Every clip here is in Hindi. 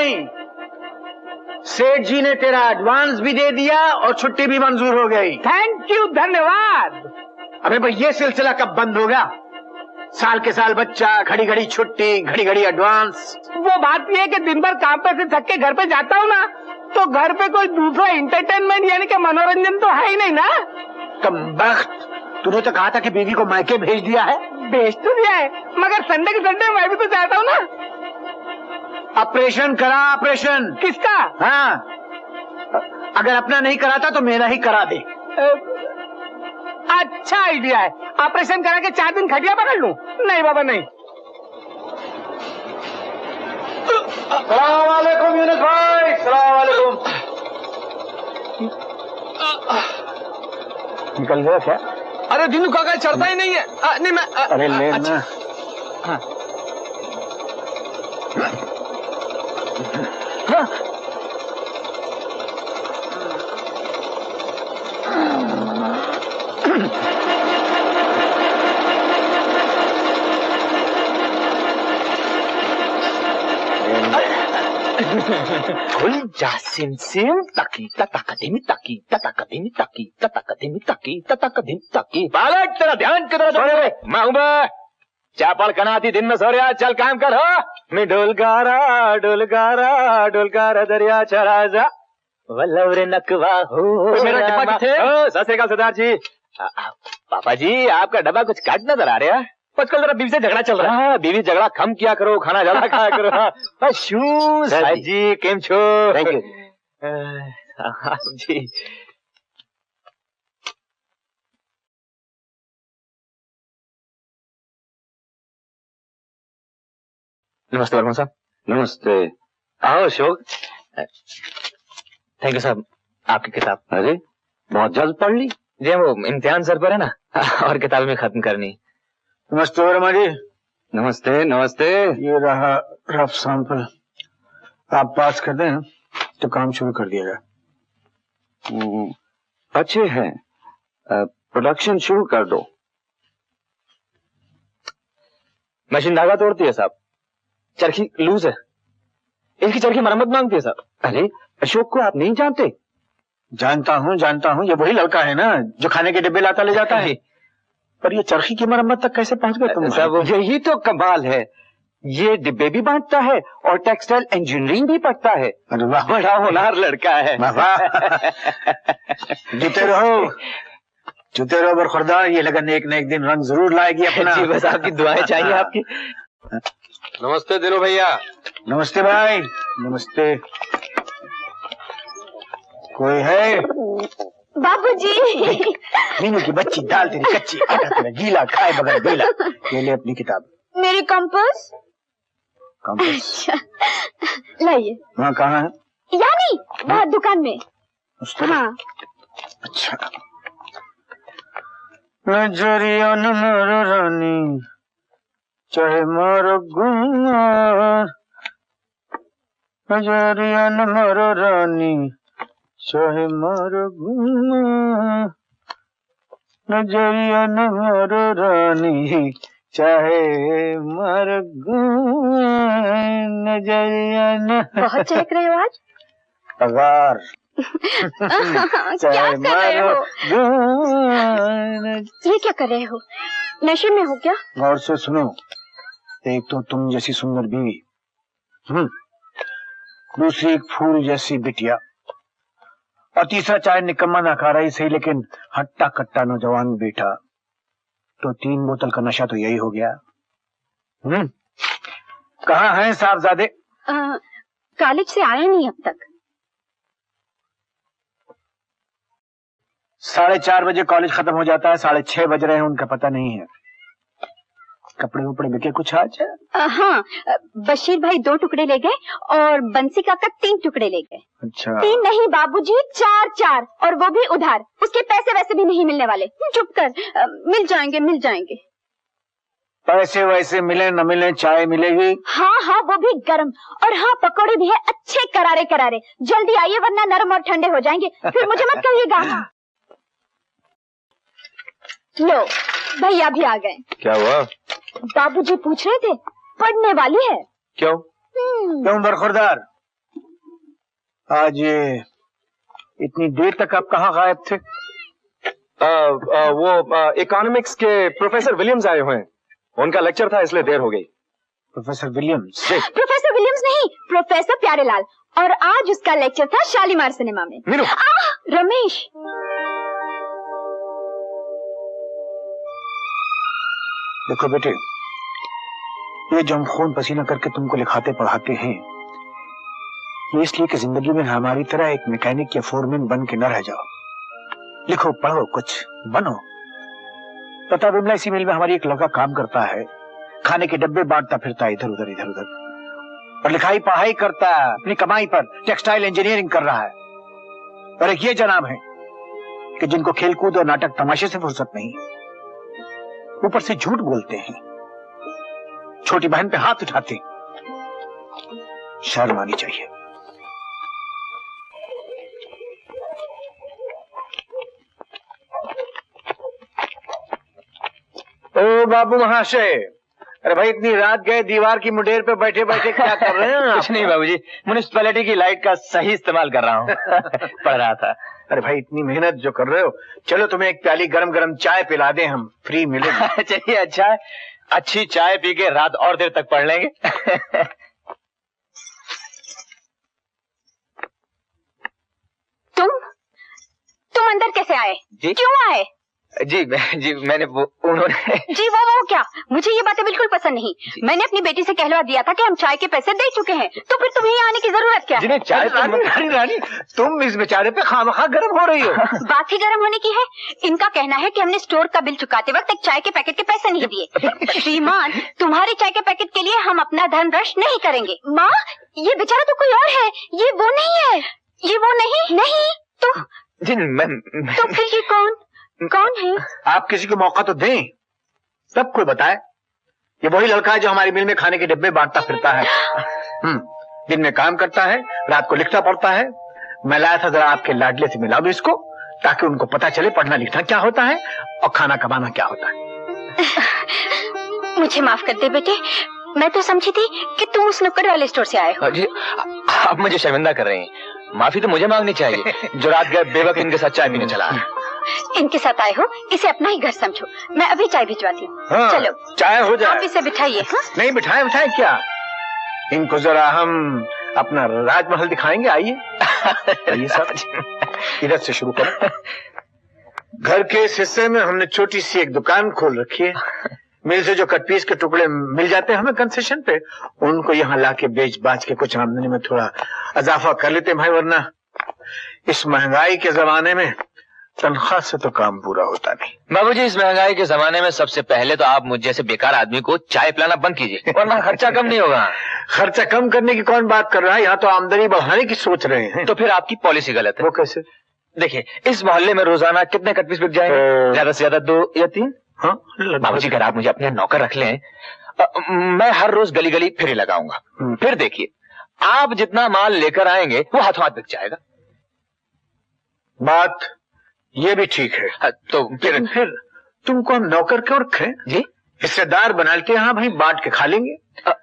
नहीं, सेठ जी ने तेरा एडवांस भी दे दिया और छुट्टी भी मंजूर हो गई। थैंक यू, धन्यवाद। अबे भाई ये सिलसिला कब बंद होगा? साल के साल बच्चा, घड़ी घड़ी छुट्टी, घड़ी घड़ी एडवांस। वो बात ये है कि दिन भर काम पे से थक के घर पे जाता हूँ ना, तो घर पे कोई दूसरा एंटरटेनमेंट यानी कि मनोरंजन तो है ही नहीं ना। कमबख्त, तूने तो कहा था कि बीवी को मायके भेज दिया है। भेज तो दिया है, मगर संडे के संडे मैं भी तो चाहता हूँ ना। ऑपरेशन करा, ऑपरेशन। किसका? हाँ, अगर अपना नहीं कराता तो मेरा ही करा दे। अच्छा आइडिया है, ऑपरेशन करा के 4 दिन खटिया पकड़ लूं? नहीं बाबा नहीं। सलाम वालेकुम यूनुस भाई, सलाम वालेकुम। निकल गया क्या? अरे दिनू काका चढ़ता ही नहीं है। नहीं मैं अरे ले ना। हाँ। खुल जा सिम सिम तकी तकदिमी तकी तकदिमी तकी तकदिमी तकी तकदिमी तकी। बालक तेरा ध्यान किधर है? मैं हूँ बे, चापड़ कनाती दिन में सो रहा, चल काम कर। हो मैं डोलगारा डोलगारा डोलगारा दरिया चला जा वल्लवरे नकवा हो। मेरा डब्बा किथे? सत श्री अकाल सरदार जी। पापा जी आपका डब्बा कुछ काट नजर आ रहा है। आजकल जरा बीवी से झगड़ा चल रहा है। बीवी झगड़ा कम किया करो, खाना ज्यादा खाया करो। शूज जी केम छो? थैंक यू जी। नमस्ते वर्मा साहब। नमस्ते। आओ अशोक। थैंक यू साहब, आपकी किताब। अरे बहुत जल्द पढ़ ली जी, वो इम्तिहान सर पर है ना, और किताब में खत्म करनी। नमस्ते वर्मा जी। नमस्ते नमस्ते। ये रहा रफ सैंपल, आप पास कर दें तो काम शुरू कर दिया जाए। अच्छे हैं, प्रोडक्शन शुरू कर दो। मशीन धागा तोड़ती है साहब, चरखी लूज है, इसकी चरखी मरम्मत मांगती है साहब। अरे अशोक को आप नहीं जानते? जानता हूँ, ये वही लड़का है ना जो खाने के डिब्बे लाता ले जाता है। पर ये चरखी की मरम्मत तक कैसे पहुंच गए तुम? साहब यही तो कमाल है, ये डिब्बे भी बांटता है और टेक्सटाइल इंजीनियरिंग भी पढ़ता है। अरे वाह, बड़ा होनहार लड़का है। जुते रहो बरखुरदार, ये लगन एक न एक दिन रंग जरूर लाएगी अपना। जी बस आपकी दुआएं चाहिए आपकी। नमस्ते दिलो भैया। नमस्ते भाई। नमस्ते। कोई है? बाबूजी। मीनू की बच्ची, दाल तेरी कच्ची, आटा तेरा गीला, खाए बगैर गीला। ये ले अपनी किताब। मेरी कंपास। कंपास लाइए। वहाँ कहाँ है? यानी वहाँ दुकान में। हाँ। अच्छा। नजरिया न मारो रानी, चाहे मारो गुमार, नजरिया न मारो रानी, चाहे मारो गुमार, नजरिया न मारो रानी, चाहे मारो गुमार, नजरिया न। बहुत चहक रहे हो आज। अगार। क्या कर रहे हो? ये क्या कर रहे हो? नशे में हो क्या? गौर से सुनो, एक तो तुम जैसी सुंदर बीवी, दूसरी एक फूल जैसी बिटिया, और तीसरा चाहे निकम्मा नकारा ही सही लेकिन हट्टा कट्टा नौजवान बेटा, तो 3 बोतल का नशा तो यही हो गया। कहाँ हैं साहबजादे? कॉलेज से आया नहीं अब तक। 4:30 बजे कॉलेज खत्म हो जाता है, 6:30 बज रहे हैं, उनका पता नहीं है। कपड़े उपड़े बिके कुछ आज? हाँ, बशीर भाई 2 टुकड़े ले गए और बंसी काका 3 टुकड़े ले गए। अच्छा। 3 नहीं बाबूजी, 4, और वो भी उधार। उसके पैसे वैसे भी नहीं मिलने वाले। चुप कर, मिल जाएंगे मिल जाएंगे। पैसे वैसे मिले न मिले, चाय मिलेगी। हाँ वो भी गरम, और हाँ पकौड़े भी है अच्छे करारे करारे। जल्दी आइए वरना नरम और ठंडे हो जाएंगे, फिर मुझे मत कहिएगा। लो भैया भी आ गए। क्या हुआ? बाबूजी पूछ रहे थे, पढ़ने वाली है। क्यों? क्यों बरखुरदार, आज ये इतनी देर तक आप कहाँ गायब थे? वो इकोनॉमिक्स के प्रोफेसर विलियम्स आए हुए हैं, उनका लेक्चर था इसलिए देर हो गई। Professor Williams? प्रोफेसर विलियम्स नहीं, प्रोफेसर प्यारेलाल, और आज उसका लेक्चर था शालीमार सिनेमा में। मीनू। रमेश, देखो बेटे, ये जो हम खून पसीना करके तुमको लिखाते पढ़ाते हैं, ये इसलिए कि जिंदगी में हमारी तरह एक मैकेनिक या फोरमैन बन के न रह जाओ। लिखो पढ़ो कुछ बनो। पता विमला, इसी मिल में हमारी एक लड़का काम करता है, खाने के डब्बे बांटता फिरता है इधर उधर इधर उधर, और लिखाई पढ़ाई करता है, अपनी कमाई पर टेक्सटाइल इंजीनियरिंग कर रहा है। और एक ये जनाब है कि जिनको खेलकूद और नाटक तमाशे से फुर्सत नहीं, ऊपर से झूठ बोलते हैं, छोटी बहन पे हाथ उठाते। शर्म आनी चाहिए। ओ बाबू महाशय, अरे भाई इतनी रात गए दीवार की मुडेर पे बैठे बैठे क्या कर रहे हैं? कुछ नहीं बाबूजी, म्युनिसिपैलिटी की लाइट का सही इस्तेमाल कर रहा हूँ। पढ़ रहा था। अरे भाई इतनी मेहनत जो कर रहे हो, चलो तुम्हें एक प्याली गरम गरम चाय पिला दें, हम फ्री मिलेंगे। चलिए, अच्छा है, अच्छी चाय पी के रात और देर तक पढ़ लेंगे। तुम अंदर कैसे आए? जी? क्यों आए? जी मैंने उन्होंने जी वो क्या? मुझे ये बातें बिल्कुल पसंद नहीं। मैंने अपनी बेटी से कहलवा दिया था कि हम चाय के पैसे दे चुके हैं, तो फिर तुम्हें यहाँ आने की जरूरत क्या है? चाय रानी, तुम इस बेचारे पे खामखा गर्म हो रही हो। बात ही गर्म होने की है। इनका कहना है कि हमने स्टोर का बिल चुकाते वक्त एक चाय के पैकेट के पैसे नहीं दिए। श्रीमान, तुम्हारे चाय के पैकेट के लिए हम अपना धन नष्ट नहीं करेंगे। माँ, ये बेचारा तो कोई और है, ये वो नहीं है। ये वो नहीं तो तो फिर ये कौन है? आप किसी को मौका तो दें, तब कोई बताए। ये वही लड़का है जो हमारी मिल में खाने के डिब्बे बांटता फिरता है। दिन में काम करता है, रात को लिखता पढ़ता है। मैं लाया था जरा आपके लाडले से मिला दो इसको, ताकि उनको पता चले पढ़ना लिखना क्या होता है और खाना कमाना क्या होता है। मुझे माफ कर दे बेटे, मैं तो समझी थी कि तुम उस नुक्कड़ वाले स्टोर से आए हो। जी, आप मुझे शर्मिंदा कर रहे हैं। माफी तो मुझे मांगनी चाहिए, जो रात गए बेवक्त इनके साथ चाय पीने चला। इनके साथ आए हो, इसे अपना ही घर समझो। मैं अभी चाय भिजवाती हूँ। हाँ, चलो चाय हो जाए। आप इसे बिठाइए। हाँ? नहीं बिठाए क्या, इनको जरा हम अपना राजमहल दिखाएंगे। आइए आइए सब, इधर से शुरू करें। घर के इस हिस्से में हमने छोटी सी एक दुकान खोल रखी है। मिल से जो कट पीस के टुकड़े मिल जाते हैं हमें कंसेशन पे, उनको यहाँ लाके बेच बाच के कुछ आमदनी में थोड़ा इजाफा कर लेते हैं भाई, वरना इस महंगाई के जमाने में तनख्वाह से तो काम पूरा होता नहीं। बाबूजी, इस महंगाई के जमाने में सबसे पहले तो आप मुझ जैसे बेकार आदमी को चाय पिलाना बंद कीजिए, वरना खर्चा कम नहीं होगा। खर्चा कम करने की कौन बात कर रहा है, यहाँ तो आमदनी बढ़ाने की सोच रहे हैं। तो फिर आपकी पॉलिसी गलत है। वो कैसे? देखिए, इस मोहल्ले में रोजाना कितने कट पीस बिक जाएंगे? ज्यादा से ज्यादा 2 या 3। हाँ बाबूजी, अगर आप मुझे अपने नौकर रख लें, मैं हर रोज गली गली फेरी लगाऊंगा। फिर देखिए, आप जितना माल लेकर आएंगे वो हाथों हाथ बिक जाएगा। बात ये भी ठीक है। तो फिर तुमको हम नौकर क्यों रखें जी? हिस्सेदार बना लेते हैं। हाँ भाई, बांट के खा लेंगे,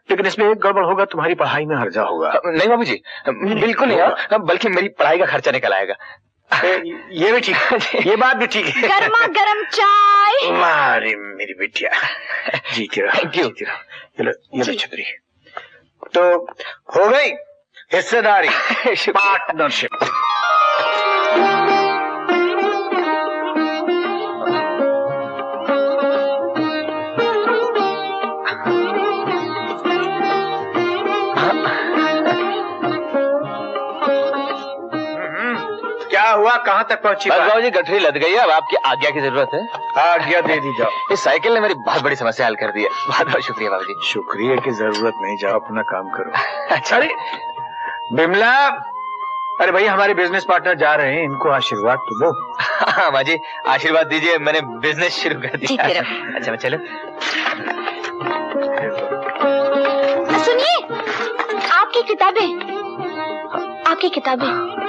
लेकिन इसमें एक गड़बड़ होगा, तुम्हारी पढ़ाई में हर्जा होगा। नहीं बाबूजी, बिल्कुल नहीं, बल्कि मेरी पढ़ाई का खर्चा निकल आएगा। ये भी ठीक है, ये बात भी ठीक है। गर्मा गर्म चाय। अरे मेरी बिटिया, जीती रहो। Thank you. जीती रहो। चलो ये लो छतरी। तो हो गई हिस्सेदारी, पार्टनरशिप। क्या हुआ, कहाँ तक पहुंची? बस बाबूजी, गठरी लद गई है, अब आपकी आज्ञा की जरूरत है। आज्ञा दे दी जाओ। इस साइकिल ने मेरी बहुत बड़ी समस्या हल कर दी है। बहुत बहुत शुक्रिया बाबूजी। शुक्रिया की जरूरत नहीं, जाओ अपना काम करो। अच्छा। अरे बिमला, अरे भाई हमारे बिजनेस पार्टनर जा रहे हैं, इनको आशीर्वाद तो दो। हाँ माँ जी, आशीर्वाद दीजिए, मैंने बिजनेस शुरू कर दिया। जीते रहो। अच्छा, मैं चलो। सुनिए, आपकी किताबें, आपकी किताबें।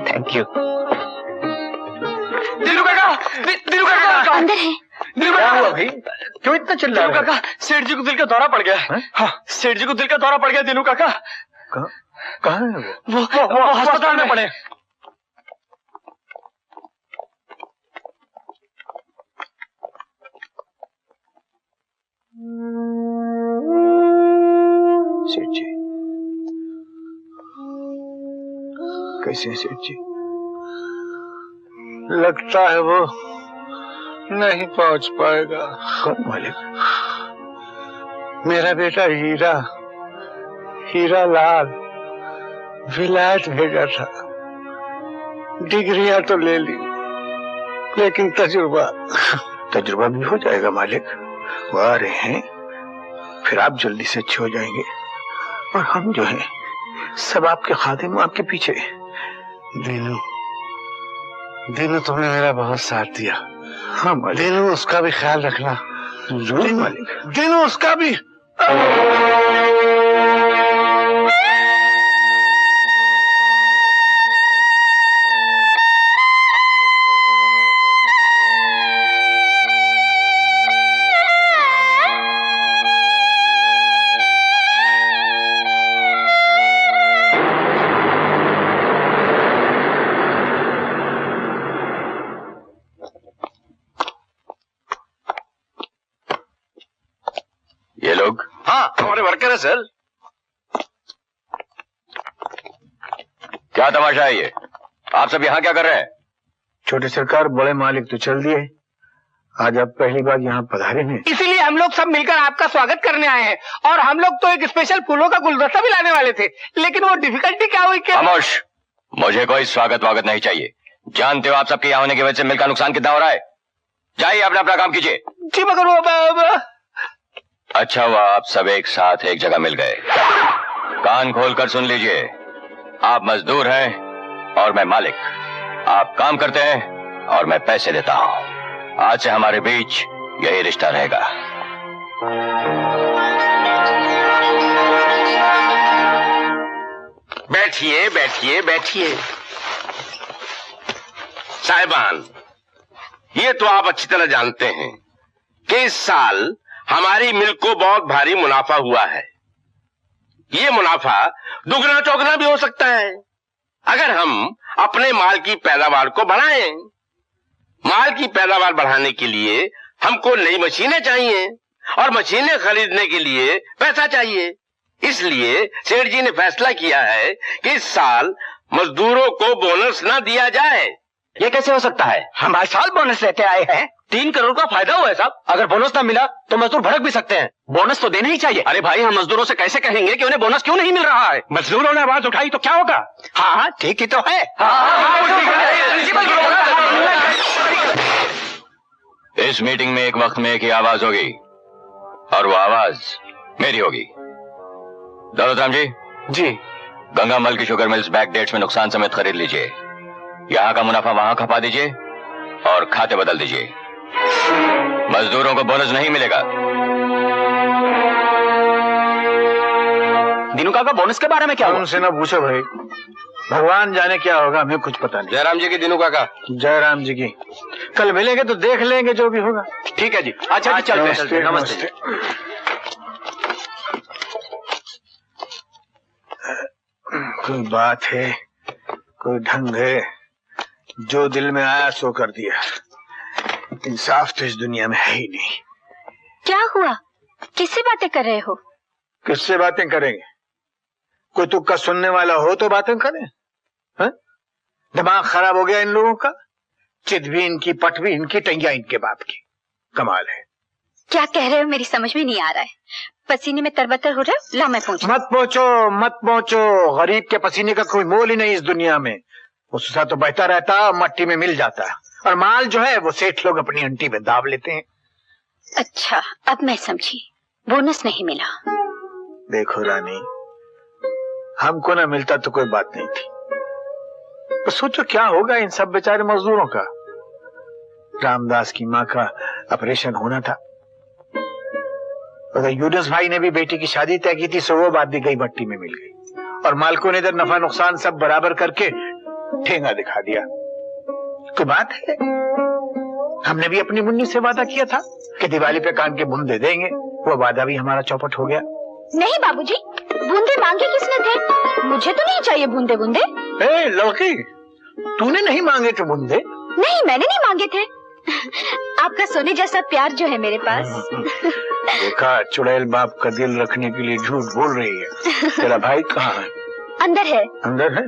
Thank you. दिलू काका, दिलू काका अंदर है। क्या हुआ भाई, क्यों इतना चिल्ला रहे हो? काका, सेठ जी को दिल का दौरा पड़ गया। हाँ, सेठ जी को दिल का दौरा पड़ गया दिनू काका। कहाँ है वो? वो अस्पताल में पड़े। सेठ जी कैसे हैं सेठ जी? लगता है वो नहीं पहुंच पाएगा। कौन मालिक? मेरा बेटा हीरा लाल विलायत भेजा था। डिग्रियां तो ले ली, लेकिन तजुर्बा भी हो जाएगा मालिक। वो आ रहे हैं, फिर आप जल्दी से अच्छे हो जाएंगे और हम जो हैं सब आपके खादिम, आपके पीछे। दीनू तुमने मेरा बहुत साथ दिया। हाँ मालिक। दीनू उसका भी ख्याल रखना। जरूर मालिक। दीनू उसका भी। ये लोग? हाँ, हमारे वर्कर है सर। क्या तमाशा है ये? आप सब यहाँ क्या कर रहे हैं? छोटे सरकार, बड़े मालिक तो चल दिए, आज आप पहली बार यहाँ पधारे हैं। इसीलिए हम लोग सब मिलकर आपका स्वागत करने आए हैं। और हम लोग तो एक स्पेशल फूलों का गुलदस्ता भी लाने वाले थे, लेकिन वो डिफिकल्टी क्या हुई कि खामोश! मुझे कोई स्वागत वागत नहीं चाहिए। जानते हो आप सबके यहाँ होने की वजह से मिल का नुकसान कितना हो रहा है। जाइए अपना अपना काम कीजिए। जी मगर वो अच्छा हुआ आप सब एक साथ एक जगह मिल गए। कान खोलकर सुन लीजिए, आप मजदूर हैं और मैं मालिक। आप काम करते हैं और मैं पैसे देता हूं। आज से हमारे बीच यही रिश्ता रहेगा। बैठिए बैठिए बैठिए। साहिबान, ये तो आप अच्छी तरह जानते हैं कि इस साल हमारी मिल को बहुत भारी मुनाफा हुआ है। ये मुनाफा दुगना चौगना भी हो सकता है अगर हम अपने माल की पैदावार को बढ़ाएं। माल की पैदावार बढ़ाने के लिए हमको नई मशीनें चाहिए और मशीनें खरीदने के लिए पैसा चाहिए। इसलिए सेठ जी ने फैसला किया है कि इस साल मजदूरों को बोनस ना दिया जाए। ये कैसे हो सकता है? हम हर साल बोनस लेते आए हैं। 3 करोड़ का फायदा हुआ है साहब। अगर बोनस ना मिला तो मजदूर भड़क भी सकते हैं। बोनस तो देना ही चाहिए। अरे भाई, हम मजदूरों से कैसे कहेंगे कि उन्हें बोनस क्यों नहीं मिल रहा है? मजदूरों ने आवाज उठाई तो क्या होगा? हाँ, ठीक ही तो है। इस मीटिंग में एक वक्त में एक ही आवाज होगी और वो आवाज मेरी होगी। दौलतराम जी। जी। गंगा मल की शुगर मिल्स बैक डेट्स में नुकसान समेत खरीद लीजिए। यहाँ का मुनाफा वहां खपा दीजिए और खाते बदल दीजिए। मजदूरों को बोनस नहीं मिलेगा। दीनू काका, बोनस के बारे में क्या हुआ? उनसे ना पूछो भाई, भगवान जाने क्या होगा, हमें कुछ पता नहीं। जयराम जी की दिनू काका। जयराम जी की। कल मिलेंगे तो देख लेंगे जो भी होगा। ठीक है जी। अच्छा जी, चलते हैं। नमस्ते। कोई बात है, कोई ढंग है, जो दिल में आया सो कर दिया। इंसाफ तो इस दुनिया में है ही नहीं। क्या हुआ? किससे बातें कर रहे हो? किससे बातें करेंगे? कोई तुक्का सुनने वाला हो तो बातें करें। हा? दिमाग खराब हो गया इन लोगों का। चित भी इनकी, पट भी इनकी, टंगिया इनके बाप की। कमाल है। क्या कह रहे हो मेरी समझ में नहीं आ रहा है। पसीने में तरबतर हो रहे हो? ला मैं पूछूं। मत पहुंचो। गरीब के पसीने का कोई मोल ही नहीं इस दुनिया में। उसका तो बहता रहता, मट्टी में मिल जाता, और माल जो है वो सेठ लोग अपनी अंटी में दाब लेते हैं। अच्छा, अब मैं समझी। बोनस नहीं मिला। देखो रानी, हमको ना मिलता तो कोई बात नहीं थी, पर सोचो क्या होगा इन सब बेचारे मजदूरों का। रामदास की माँ का ऑपरेशन होना था, अगर यूनुस भाई ने भी बेटी की शादी तय की थी, सो वो बात भी गई मट्टी में मिल गई, और मालिकों ने इधर नफा नुकसान सब बराबर करके ठेंगा दिखा दिया। कोई बात है? हमने भी अपनी मुन्नी से वादा किया था कि दिवाली पे कान के बुन दे देंगे, वो वादा भी हमारा चौपट हो गया। नहीं बाबूजी, बूंदे मांगे किसने थे? मुझे तो नहीं चाहिए बूंदे बूंदे। ए लड़की, तूने नहीं मांगे थे बूंदे? नहीं, मैंने नहीं मांगे थे। आपका सोने जैसा प्यार जो है मेरे पास। देखा, चुड़ैल बाप का दिल रखने के लिए झूठ बोल रही है। तेरा भाई कहाँ है? अंदर है। अंदर है?